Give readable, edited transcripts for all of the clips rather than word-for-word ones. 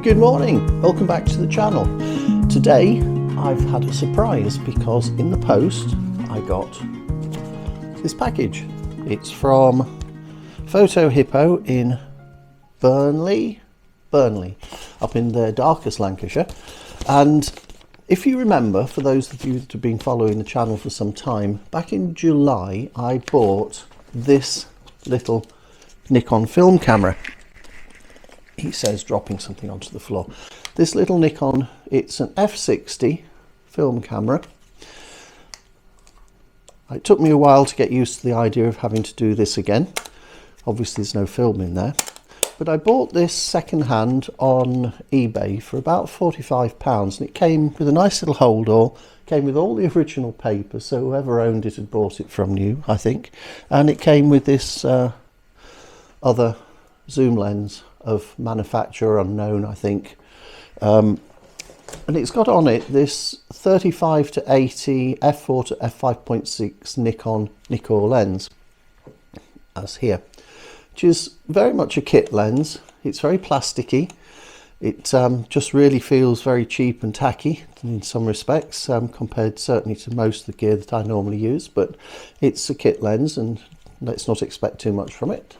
Good morning, welcome back to the channel. Today I've had a surprise because in the post I got this package. It's from Photo Hippo in Burnley, up in the darkest Lancashire. And if you remember, for those of you that have been following the channel for some time, back in July I bought this little Nikon film camera. He says, dropping something onto the floor. This little Nikon, it's an f/60 film camera. It took me a while to get used to the idea of having to do this again. Obviously there's no film in there. But I bought this second hand on eBay for about £45, and it came with a nice little hold-all, came with all the original paper, so whoever owned it had bought it from you, I think. And it came with this other zoom lens of manufacturer unknown, I think. And it's got on it this 35 to 80 f4 to f5.6 Nikon Nikkor lens, as here, which is very much a kit lens. It's very plasticky. It just really feels very cheap and tacky in some respects, compared certainly to most of the gear that I normally use, but it's a kit lens and let's not expect too much from it.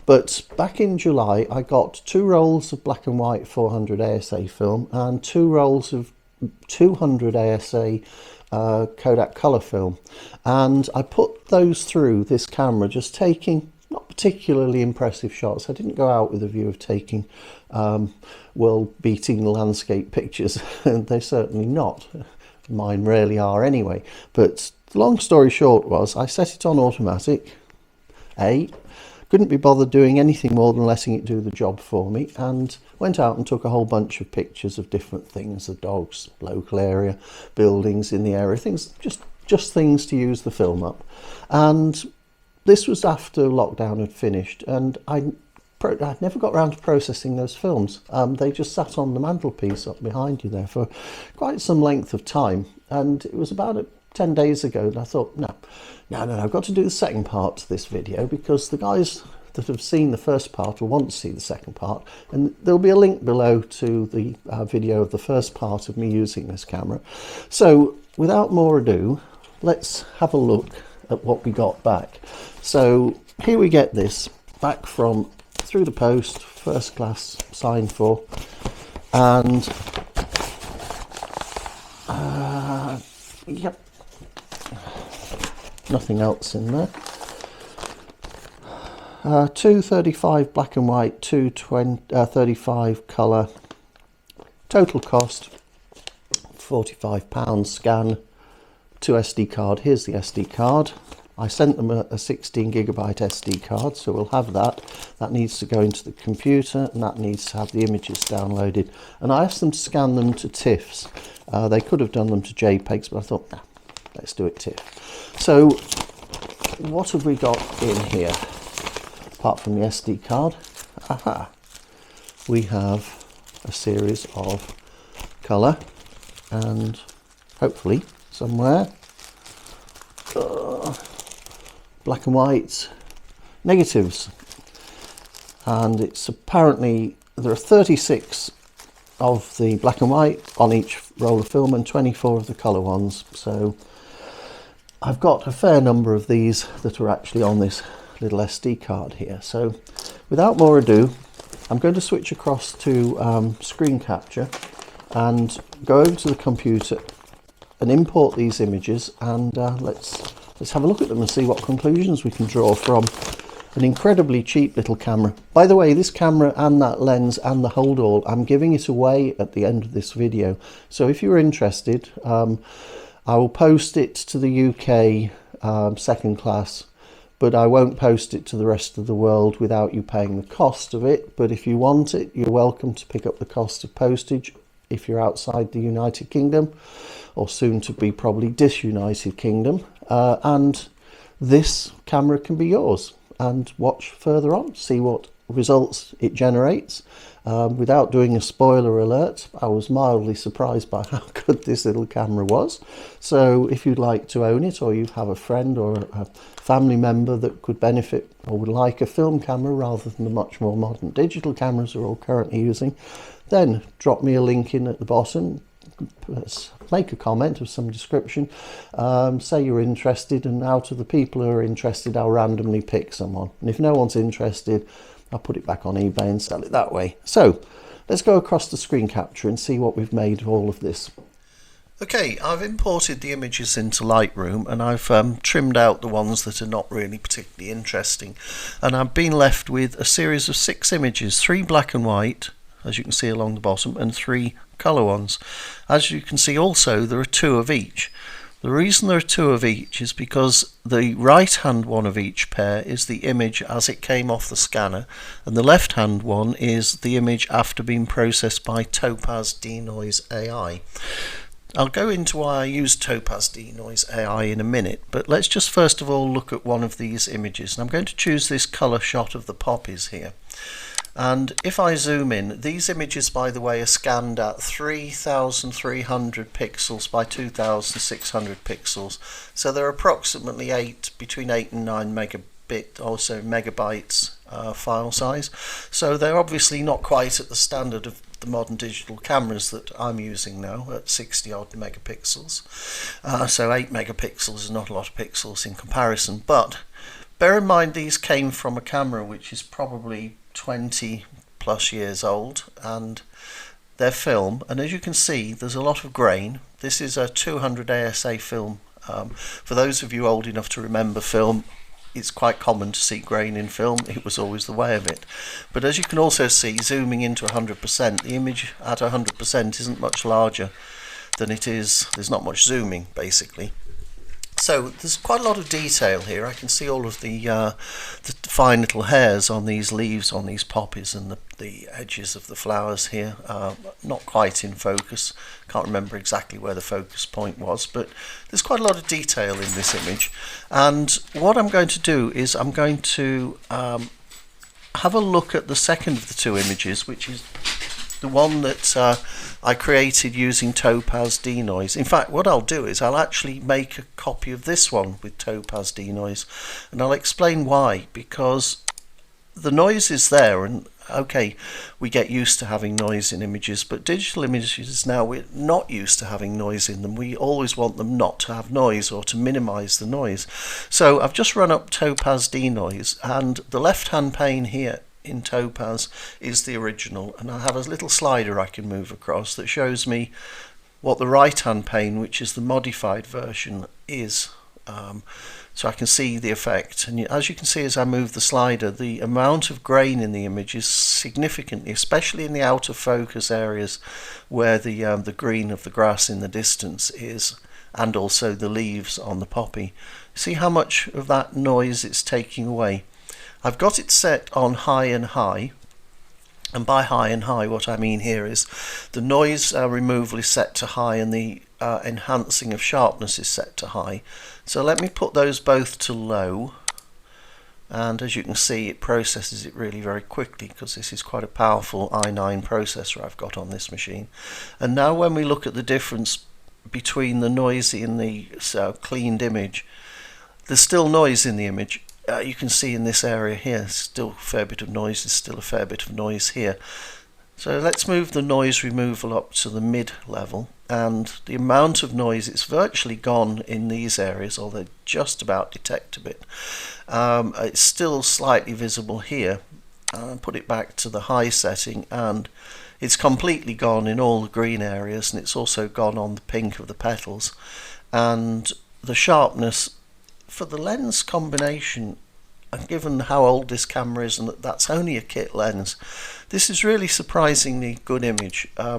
But back in July I got 2 rolls of black and white 400 ASA film and 2 rolls of 200 ASA Kodak color film, and I put those through this camera, just taking not particularly impressive shots. I didn't go out with a view of taking world-beating landscape pictures, and they're certainly not. Mine rarely are anyway. But the long story short was I set it on automatic. Couldn't be bothered doing anything more than letting it do the job for me, and went out and took a whole bunch of pictures of different things, the dogs, local area, buildings in the area, things, just things to use the film up. And this was after lockdown had finished, and I'd never got around to processing those films. They just sat on the mantelpiece up behind you there for quite some length of time, and it was about 10 days ago that I thought, no, I've got to do the second part to this video, because the guys that have seen the first part will want to see the second part, and there'll be a link below to the video of the first part of me using this camera. So without more ado, let's have a look at what we got back. So here we get this back from through the post, first class, signed for, and yep, nothing else in there. 235 black and white, 235 colour. Total cost £45. Scan to SD card. Here's the SD card. I sent them a 16GB SD card, so we'll have that. That needs to go into the computer, and that needs to have the images downloaded. And I asked them to scan them to TIFFs. They could have done them to JPEGs, but I thought, nah, let's do it TIFF. So what have we got in here apart from the SD card? Aha, we have a series of colour and hopefully somewhere black and white negatives, and it's apparently there are 36 of the black and white on each roll of film and 24 of the colour ones. So I've got a fair number of these that are actually on this little SD card here. So without more ado, I'm going to switch across to screen capture and go over to the computer and import these images, and let's have a look at them and see what conclusions we can draw from an incredibly cheap little camera. By the way, this camera and that lens and the hold-all, I'm giving it away at the end of this video. So if you're interested, I will post it to the UK second class, but I won't post it to the rest of the world without you paying the cost of it. But if you want it, you're welcome to pick up the cost of postage if you're outside the United Kingdom, or soon to be probably disunited Kingdom, and this camera can be yours. And watch further on, see what results it generates. Without doing a spoiler alert, I was mildly surprised by how good this little camera was. So if you'd like to own it, or you have a friend or a family member that could benefit or would like a film camera rather than the much more modern digital cameras we're all currently using, then drop me a link in at the bottom, make a comment of some description, say you're interested, and out of the people who are interested, I'll randomly pick someone. And if no one's interested, I'll put it back on eBay and sell it that way. So let's go across the screen capture and see what we've made of all of this. Okay, I've imported the images into Lightroom, and I've trimmed out the ones that are not really particularly interesting, and I've been left with a series of 6 images, 3 black and white, as you can see along the bottom, and 3 colour ones. As you can see also, there are 2 of each. The reason there are 2 of each is because the right hand one of each pair is the image as it came off the scanner, and the left hand one is the image after being processed by Topaz Denoise AI. I'll go into why I use Topaz Denoise AI in a minute, but let's just first of all look at one of these images. And I'm going to choose this colour shot of the poppies here. And if I zoom in, these images, by the way, are scanned at 3,300 pixels by 2,600 pixels. So they're approximately between 8 and 9 megabit, also megabytes file size. So they're obviously not quite at the standard of the modern digital cameras that I'm using now at 60 odd megapixels. So 8 megapixels is not a lot of pixels in comparison, but bear in mind these came from a camera which is probably 20 plus years old, and they're film, and as you can see there's a lot of grain. This is a 200 ASA film. For those of you old enough to remember film, it's quite common to see grain in film. It was always the way of it. But as you can also see, zooming into 100%, the image at 100% isn't much larger than it is. There's not much zooming basically. So there's quite a lot of detail here. I can see all of the fine little hairs on these leaves, on these poppies, and the edges of the flowers here. Not quite in focus. Can't remember exactly where the focus point was, but there's quite a lot of detail in this image. And what I'm going to do is I'm going to have a look at the second of the 2 images, which is the one that I created using Topaz Denoise. In fact, what I'll do is I'll actually make a copy of this one with Topaz Denoise, and I'll explain why. Because the noise is there, and okay, we get used to having noise in images, but digital images now, we're not used to having noise in them. We always want them not to have noise, or to minimize the noise. So I've just run up Topaz Denoise, and the left hand pane here in Topaz is the original, and I have a little slider I can move across that shows me what the right hand pane, which is the modified version, is. So I can see the effect, and as you can see as I move the slider, the amount of grain in the image is significantly, especially in the out of focus areas where the green of the grass in the distance is, and also the leaves on the poppy. See how much of that noise it's taking away. I've got it set on high and high, and by high and high what I mean here is the noise removal is set to high, and the enhancing of sharpness is set to high. So let me put those both to low, and as you can see it processes it really very quickly, because this is quite a powerful i9 processor I've got on this machine. And now when we look at the difference between the noisy and the cleaned image, there's still noise in the image. You can see in this area here, still a fair bit of noise, there's still a fair bit of noise here. So let's move the noise removal up to the mid level, and the amount of noise, it's virtually gone in these areas, although just about detect a bit. It's still slightly visible here. I'll put it back to the high setting, and it's completely gone in all the green areas, and it's also gone on the pink of the petals. And the sharpness for the lens combination, and given how old this camera is and that's only a kit lens, this is really surprisingly good image. I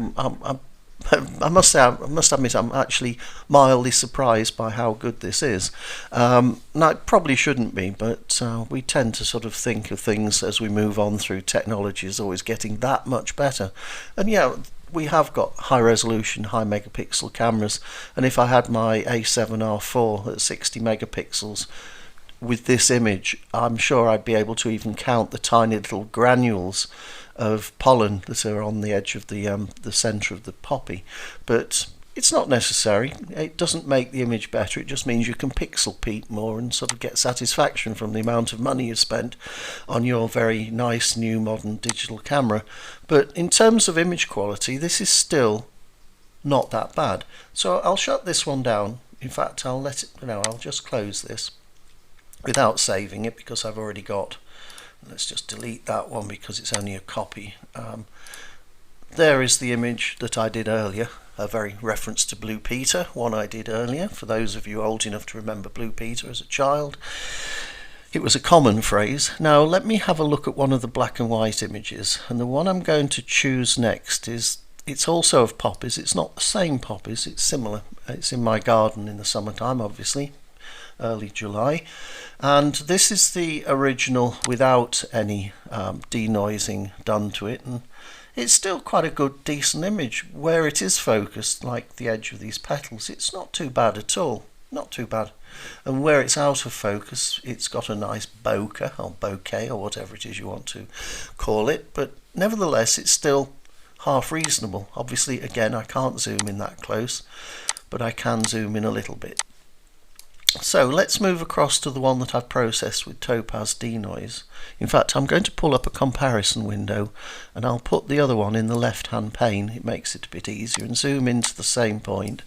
must admit I'm actually mildly surprised by how good this is. Now it probably shouldn't be, but we tend to sort of think of things as we move on through technology as always getting that much better. And yeah, we have got high resolution, high megapixel cameras, and if I had my A7R4 at 60 megapixels, with this image, I'm sure I'd be able to even count the tiny little granules of pollen that are on the edge of the centre of the poppy, but it's not necessary. It doesn't make the image better, it just means you can pixel peep more and sort of get satisfaction from the amount of money you've spent on your very nice new modern digital camera. But in terms of image quality, this is still not that bad. So I'll shut this one down. In fact, I'll let it, I'll just close this without saving it because I've already got, let's just delete that one because it's only a copy. There is the image that I did earlier, a very reference to Blue Peter, one I did earlier, for those of you old enough to remember Blue Peter as a child. It was a common phrase. Now let me have a look at one of the black and white images, and the one I'm going to choose next is, it's also of poppies. It's not the same poppies, it's similar. It's in my garden in the summertime, obviously, early July, and this is the original without any denoising done to it, and it's still quite a good decent image. Where it is focused, like the edge of these petals, it's not too bad at all, not too bad. And where it's out of focus, it's got a nice bokeh or bokeh or whatever it is you want to call it, but nevertheless it's still half reasonable. Obviously again I can't zoom in that close, but I can zoom in a little bit. So let's move across to the one that I've processed with Topaz denoise. In fact, I'm going to pull up a comparison window and I'll put the other one in the left hand pane. It makes it a bit easier, and zoom into the same point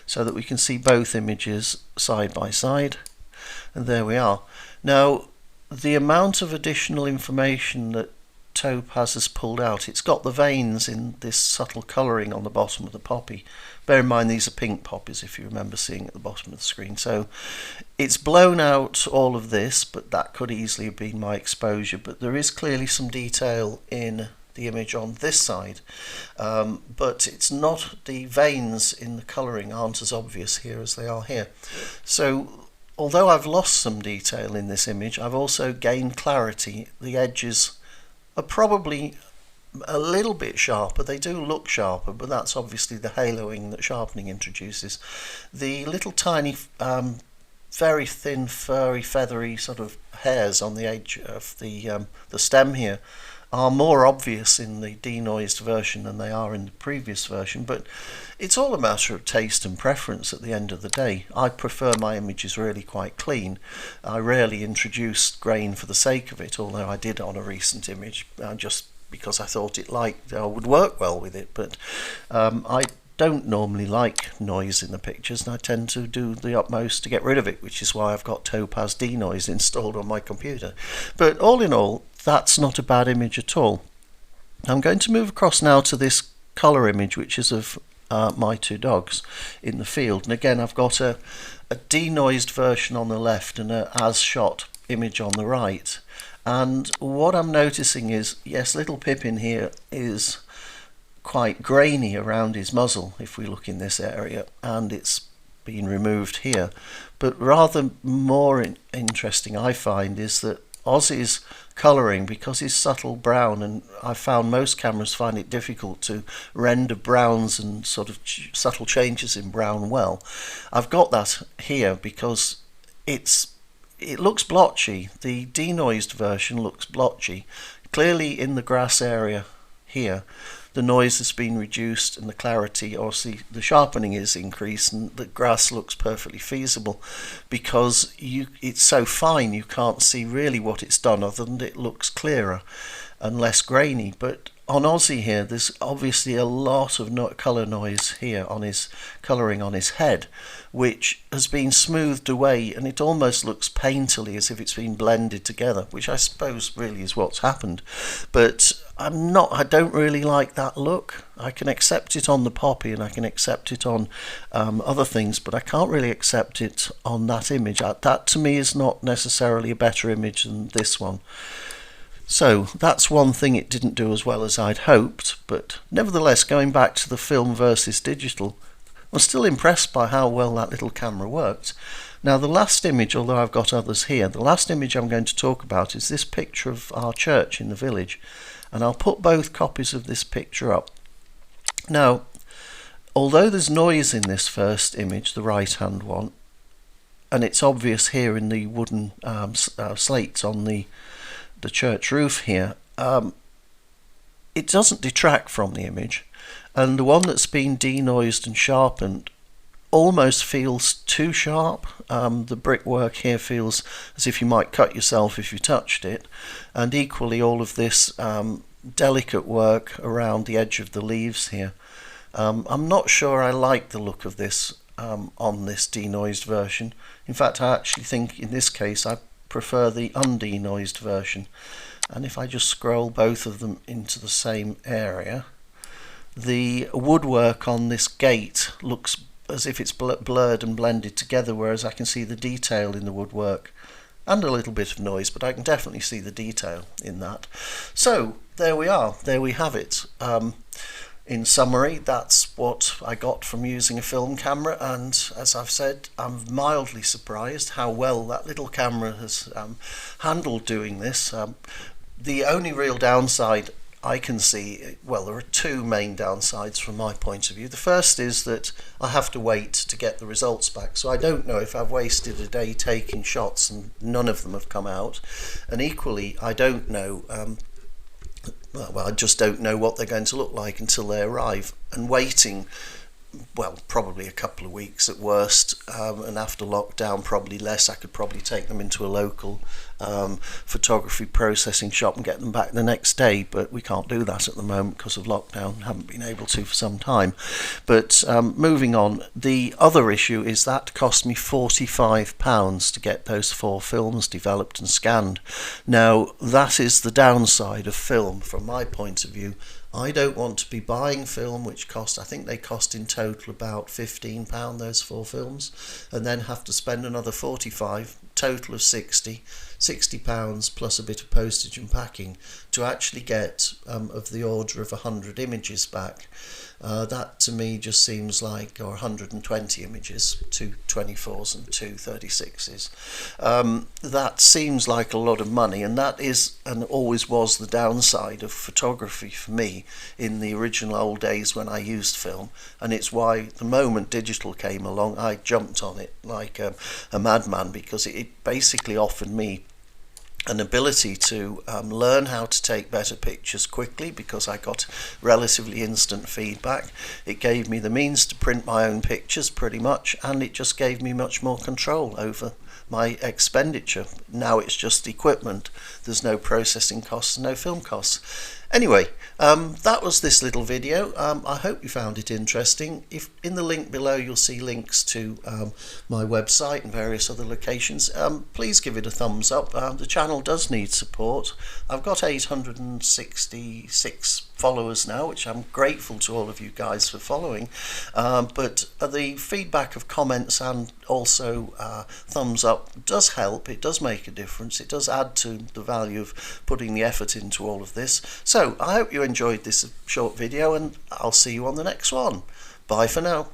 so that we can see both images side by side. And there we are. Now the amount of additional information that Topaz has pulled out, it's got the veins in this subtle colouring on the bottom of the poppy. Bear in mind these are pink poppies, if you remember seeing at the bottom of the screen. So it's blown out all of this, but that could easily have been my exposure. But there is clearly some detail in the image on this side, but it's not, the veins in the colouring aren't as obvious here as they are here. So although I've lost some detail in this image, I've also gained clarity. The edges are probably a little bit sharper. They do look sharper, but that's obviously the haloing that sharpening introduces. The little tiny very thin furry feathery sort of hairs on the edge of the stem here are more obvious in the denoised version than they are in the previous version, but it's all a matter of taste and preference at the end of the day. I prefer my images really quite clean. I rarely introduce grain for the sake of it, although I did on a recent image just because I thought it would work well with it, but I don't normally like noise in the pictures, and I tend to do the utmost to get rid of it, which is why I've got Topaz denoise installed on my computer. But all in all, that's not a bad image at all. I'm going to move across now to this colour image, which is of my two dogs in the field, and again I've got a denoised version on the left and a as shot image on the right. And what I'm noticing is, yes, little Pippin here is quite grainy around his muzzle if we look in this area, and it's been removed here. But rather more interesting I find is that Ozzy's colouring, because he's subtle brown, and I found most cameras find it difficult to render browns and sort of subtle changes in brown well. I've got that here because it looks blotchy. The denoised version looks blotchy. Clearly in the grass area here the noise has been reduced and the clarity, or the sharpening is increased, and the grass looks perfectly feasible because it's so fine you can't see really what it's done, other than it looks clearer and less grainy. But on Ozzy here, there's obviously a lot of colour noise here on his colouring on his head, which has been smoothed away, and it almost looks painterly, as if it's been blended together, which I suppose really is what's happened. But I don't really like that look. I can accept it on the poppy and I can accept it on other things, but I can't really accept it on that image. That to me is not necessarily a better image than this one. So that's one thing it didn't do as well as I'd hoped, but nevertheless, going back to the film versus digital, I'm still impressed by how well that little camera worked. Now the last image, although I've got others here, the last image I'm going to talk about is this picture of our church in the village, and I'll put both copies of this picture up. Now, although there's noise in this first image, the right hand one, and it's obvious here in the wooden slates on the church roof here, it doesn't detract from the image, and the one that's been denoised and sharpened almost feels too sharp. The brickwork here feels as if you might cut yourself if you touched it, and equally all of this delicate work around the edge of the leaves here. I'm not sure I like the look of this on this denoised version. In fact, I actually think in this case I prefer the undenoised version. And if I just scroll both of them into the same area, the woodwork on this gate looks as if it's blurred and blended together, whereas I can see the detail in the woodwork and a little bit of noise, but I can definitely see the detail in that. So there we are, there we have it. In summary, that's what I got from using a film camera, and as I've said, I'm mildly surprised how well that little camera has handled doing this. The only real downside I can see, well, there are two main downsides from my point of view. The first is that I have to wait to get the results back, so I don't know if I've wasted a day taking shots and none of them have come out, and equally I don't know well, I just don't know what they're going to look like until they arrive, and waiting, well, probably a couple of weeks at worst, and after lockdown probably less. I could probably take them into a local photography processing shop and get them back the next day, but we can't do that at the moment because of lockdown. Haven't been able to for some time. But moving on, the other issue is that cost me £45 to get those 4 films developed and scanned. Now that is the downside of film from my point of view. I don't want to be buying film which cost, I think they cost in total about £15, those 4 films, and then have to spend another 45, total of £60 plus a bit of postage and packing to actually get of the order of 100 images back. That to me just seems like, or 120 images, 2 24s and 2 36s. That seems like a lot of money, and that is and always was the downside of photography for me in the original old days when I used film, and it's why the moment digital came along I jumped on it like a madman, because it basically offered me an ability to learn how to take better pictures quickly because I got relatively instant feedback. It gave me the means to print my own pictures pretty much, and it just gave me much more control over my expenditure. Now it's just equipment. There's no processing costs, no film costs. Anyway, that was this little video. I hope you found it interesting. If in the link below you'll see links to my website and various other locations. Please give it a thumbs up. The channel does need support. I've got 866 followers now, which I'm grateful to all of you guys for following, but the feedback of comments and also thumbs up does help. It does make a difference. It does add to the value of putting the effort into all of this. So I hope you enjoyed this short video, and I'll see you on the next one. Bye for now.